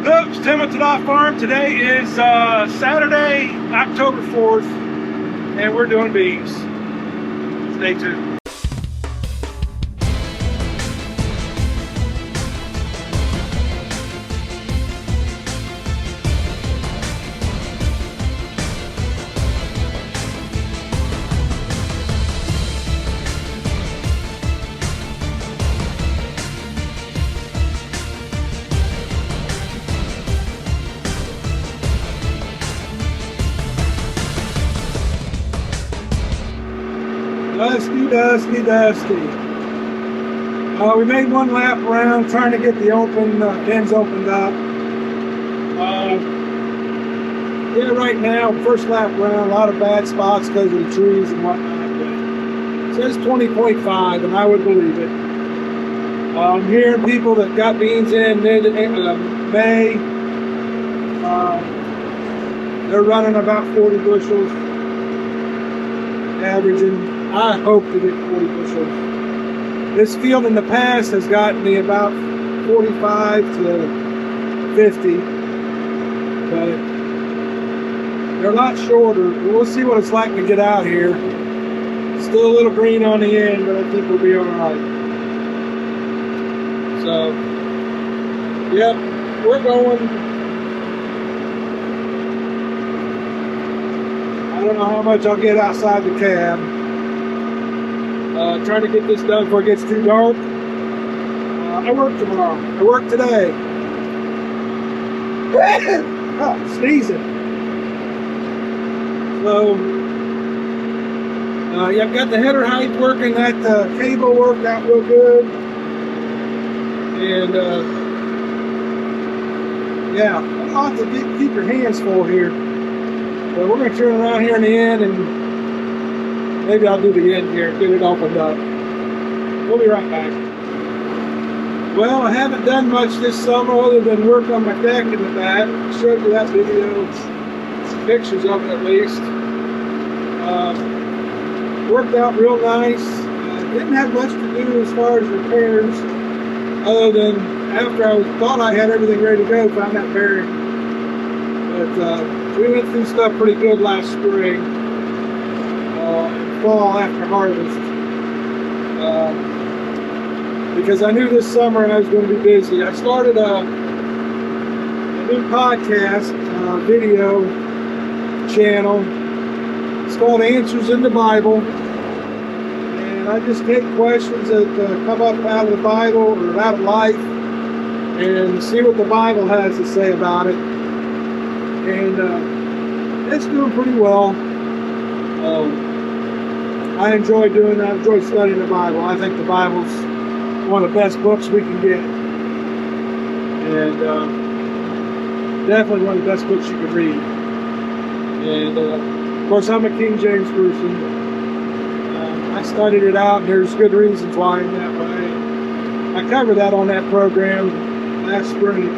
Hello, it's Tim at TAH-DAH Farm. Today is Saturday, October 4th, and we're doing beans. Stay tuned. Dusty. We made one lap around trying to get the bins opened up. Yeah, right now, first lap around, a lot of bad spots because of the trees and whatnot. But it says 20.5, and I would believe it. I'm hearing people that got beans in mid-May. They're running about 40 bushels, averaging. I hope to get 40 bushels. This field in the past has gotten me about 45 to 50, but they're a lot shorter. We'll see what it's like to get out here. Still a little green on the end, but I think we'll be all right. So, yep, we're going. I don't know how much I'll get outside the cab. Trying to get this done before it gets too dark. I work tomorrow. I work today. Oh, sneezing. So, yeah, I've got the header height working. That cable worked out real good. And, yeah, I'll have to keep your hands full here. But we're going to turn around here in the end and maybe I'll do the end here and get it opened up. We'll be right back. Well, I haven't done much this summer other than work on my deck in the back. I showed you that video, some pictures of it at least. Worked out real nice. Didn't have much to do as far as repairs, other than after I thought I had everything ready to go, found that bearing. But we went through stuff pretty good last spring. Fall after harvest, because I knew this summer I was going to be busy. I started a new podcast video channel. It's called Answers in the Bible, and I just take questions that come up out of the Bible or out of life and see what the Bible has to say about it. And it's doing pretty well. I enjoy doing that. I enjoy studying the Bible. I think the Bible's one of the best books we can get. And definitely one of the best books you can read. And of course, I'm a King James person. I studied it out, and there's good reasons why I'm that way. I covered that on that program last spring.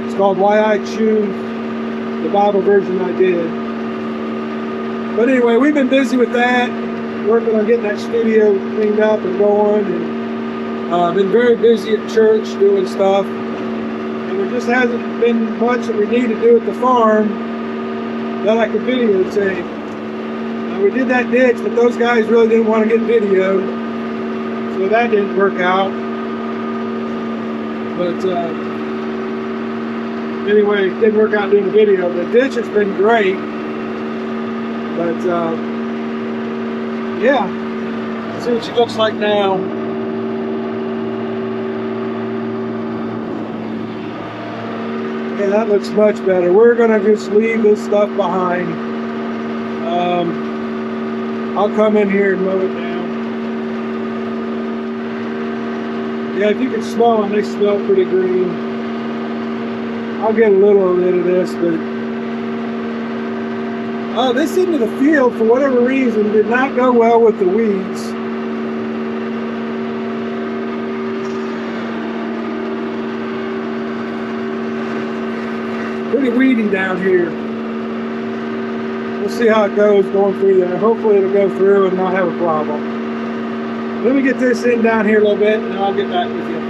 It's called Why I Choose the Bible Version I Did. But anyway, we've been busy with that, working on getting that studio cleaned up and going, and been very busy at church doing stuff. And there just hasn't been much that we need to do at the farm that I could videotape. We did that ditch, but those guys really didn't want to get video, so that didn't work out. But anyway, it didn't work out doing the video. The ditch has been great. But, yeah, let's see what she looks like now. Yeah, that looks much better. We're going to just leave this stuff behind. I'll come in here and mow it down. Yeah, if you can smell them, they smell pretty green. I'll get a little rid of this, but this end of the field, for whatever reason, did not go well with the weeds. Pretty weedy down here. We'll see how it goes going through there. Hopefully it'll go through and not have a problem. Let me get this in down here a little bit and I'll get back with you.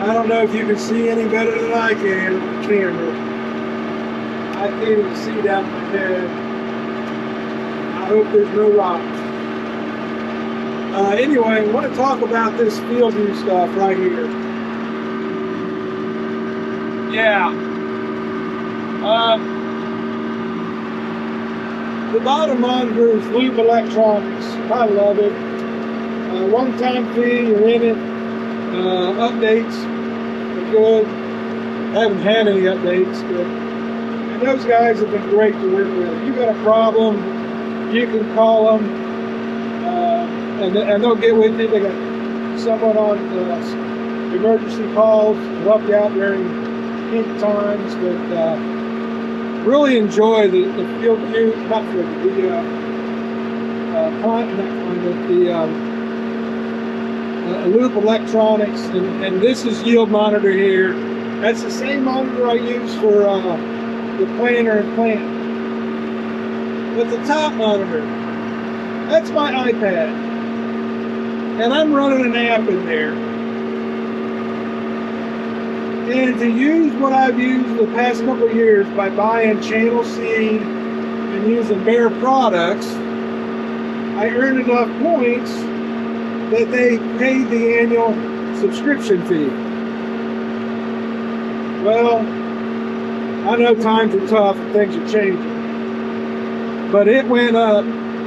I don't know if you can see any better than I can on the camera. I can't even see down my head. I hope there's no rocks. Anyway, I want to talk about this field view stuff right here. Yeah. The bottom monitor is Loop Electronics. I love it. One-time fee, you're in it. Updates are good. I haven't had any updates, but and those guys have been great to work with. If you got a problem, you can call them, and they'll get with you. They got someone on emergency calls to help you out during peak times. But really enjoy the field view, not field view, the Loop Electronics, and this is yield monitor here. That's the same monitor I use for the planter and plant. But the top monitor, that's my iPad, and I'm running an app in there. And to use what I've used the past couple of years by buying channel seed and using Bear products, I earned enough points that they paid the annual subscription fee. Well, I know times are tough and things are changing, but it went up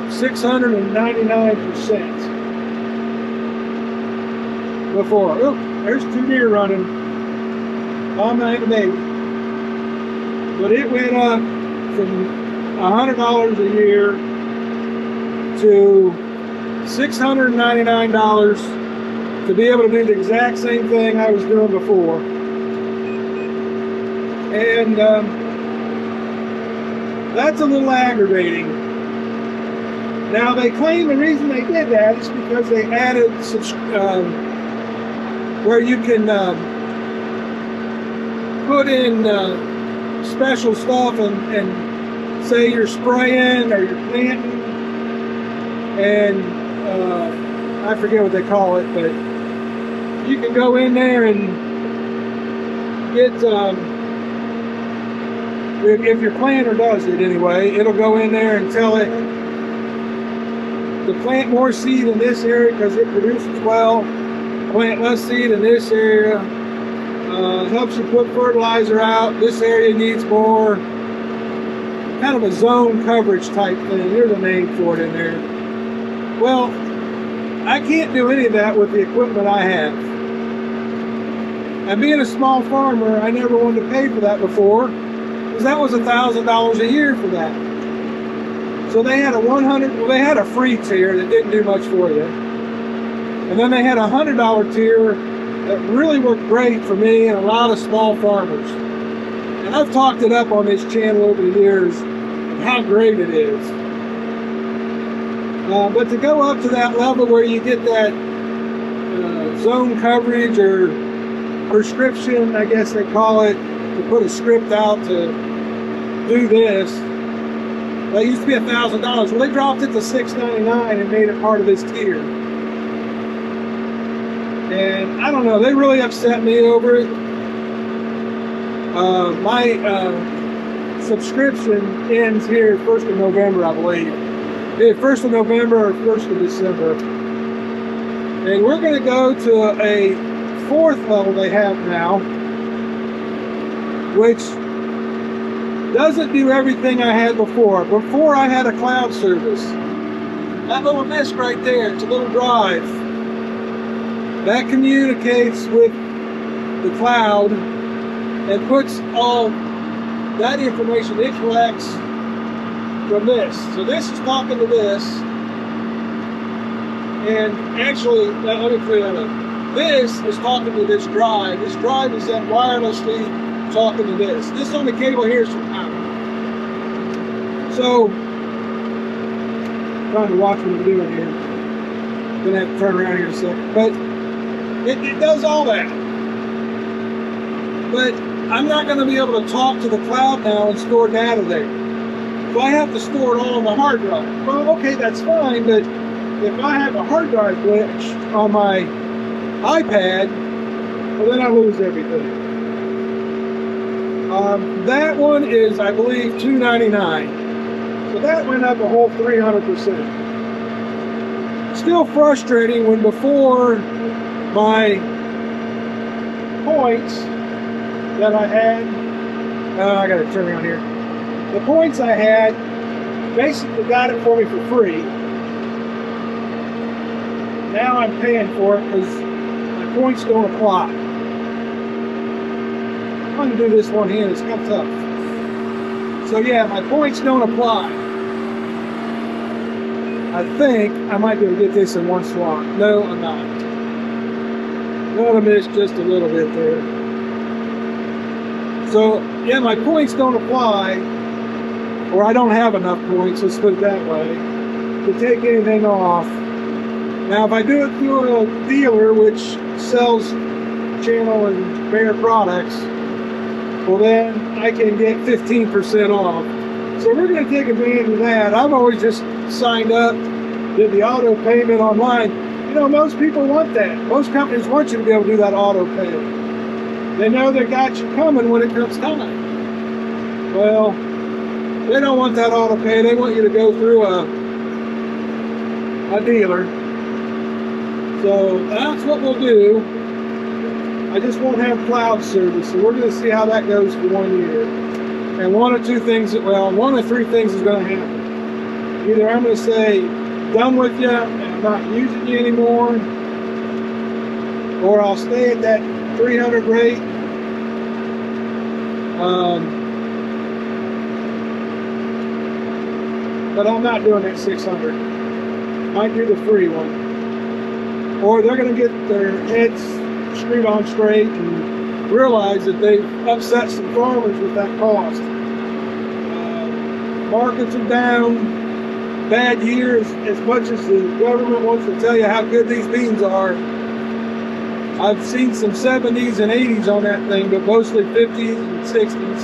699% before. Oh, there's 2 deer running. Mama and a baby. But it went up from $100 a year to $699 to be able to do the exact same thing I was doing before. And that's a little aggravating. Now they claim the reason they did that is because they added where you can put in special stuff and say you're spraying or you're planting, and I forget what they call it, but you can go in there and get, if your planter does it anyway, it'll go in there and tell it to plant more seed in this area because it produces well, plant less seed in this area, helps you put fertilizer out, this area needs more, kind of a zone coverage type thing. There's a name for it in there. Well, I can't do any of that with the equipment I have. And being a small farmer, I never wanted to pay for that before, because that was $1,000 a year for that. So they had they had a free tier that didn't do much for you. And then they had a $100 tier that really worked great for me and a lot of small farmers. And I've talked it up on this channel over the years, how great it is. But to go up to that level where you get that zone coverage or prescription, I guess they call it, to put a script out to do this, that used to be $1,000. Well, they dropped it to $699 and made it part of this tier. And I don't know, they really upset me over it. My subscription ends here 1st of November, I believe. Either 1st of November or 1st of December. And we're going to go to a 4th level they have now, which doesn't do everything I had before. Before I had a cloud service. That little disc right there, it's a little drive. That communicates with the cloud and puts all that information it collects from this. So this is talking to this. And actually, let me clear that up. This is talking to this drive. This drive is then wirelessly talking to this. This on the cable here is from power. So, I'm trying to watch what I'm doing here. Gonna have to turn around here in a second. But it does all that. But I'm not going to be able to talk to the cloud now and store data there. So I have to store it all on the hard drive. Well, okay, that's fine, but if I have a hard drive glitch on my iPad, well, then I lose everything. That one is, I believe, $2.99. So that went up a whole 300%. Still frustrating when before my points that I had, I gotta turn around here. The points I had basically got it for me for free. Now I'm paying for it because my points don't apply. I'm going to do this one hand, it's kind of tough. So yeah, my points don't apply. I think I might be able to get this in one swap. No, I'm not. Gonna miss just a little bit there. So yeah, my points don't apply, or I don't have enough points, let's put it that way, to take anything off. Now if I do it through a dealer which sells channel and Bear products, well then I can get 15% off. So we're going to take advantage of that. I've always just signed up, did the auto payment online. You know, most people want that. Most companies want you to be able to do that auto pay. They know they got you coming when it comes time. Well, they don't want that auto pay. They want you to go through a dealer. So that's what we'll do. I just won't have cloud service, so we're going to see how that goes for 1 year. And one of three things is going to happen. Either I'm going to say, done with you, and I'm not using you anymore, or I'll stay at that 300 rate. But I'm not doing that 600. Might do the free one. Or they're going to get their heads screwed on straight and realize that they've upset some farmers with that cost. Markets are down, bad years. As much as the government wants to tell you how good these beans are, I've seen some 70s and 80s on that thing, but mostly 50s and 60s.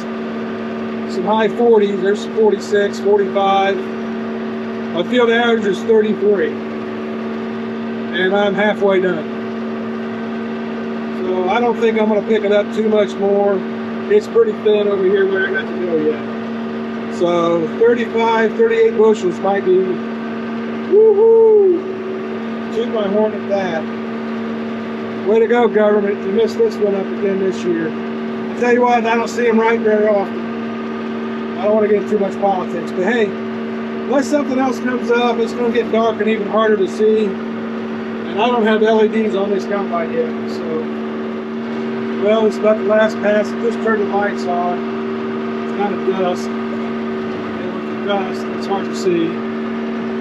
Some high 40s, there's some 46, 45. My field average is 33. And I'm halfway done. So I don't think I'm going to pick it up too much more. It's pretty thin over here where I got to go yet. So 35, 38 bushels might be, woohoo! Toot my horn at that. Way to go, government. You missed this one up again this year. I tell you what, I don't see them right very often. I don't want to get too much politics, but hey, unless something else comes up, it's going to get dark and even harder to see. And I don't have LEDs on this combine yet, so. Well, it's about the last pass. I just turned the lights on. It's kind of dust. And with the dust, it's hard to see.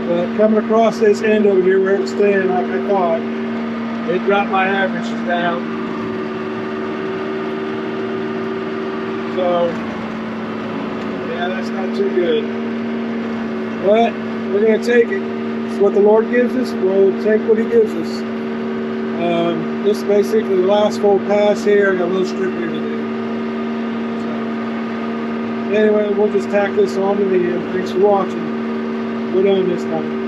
But coming across this end over here where it was staying like I thought, it dropped my averages down. So, yeah, that's not too good. But we're going to take it. It's what the Lord gives us. We'll take what He gives us. This is basically the last full pass here. I got a little strip here to do. So, anyway, we'll just tack this on to the end. Thanks for watching. We're done this time.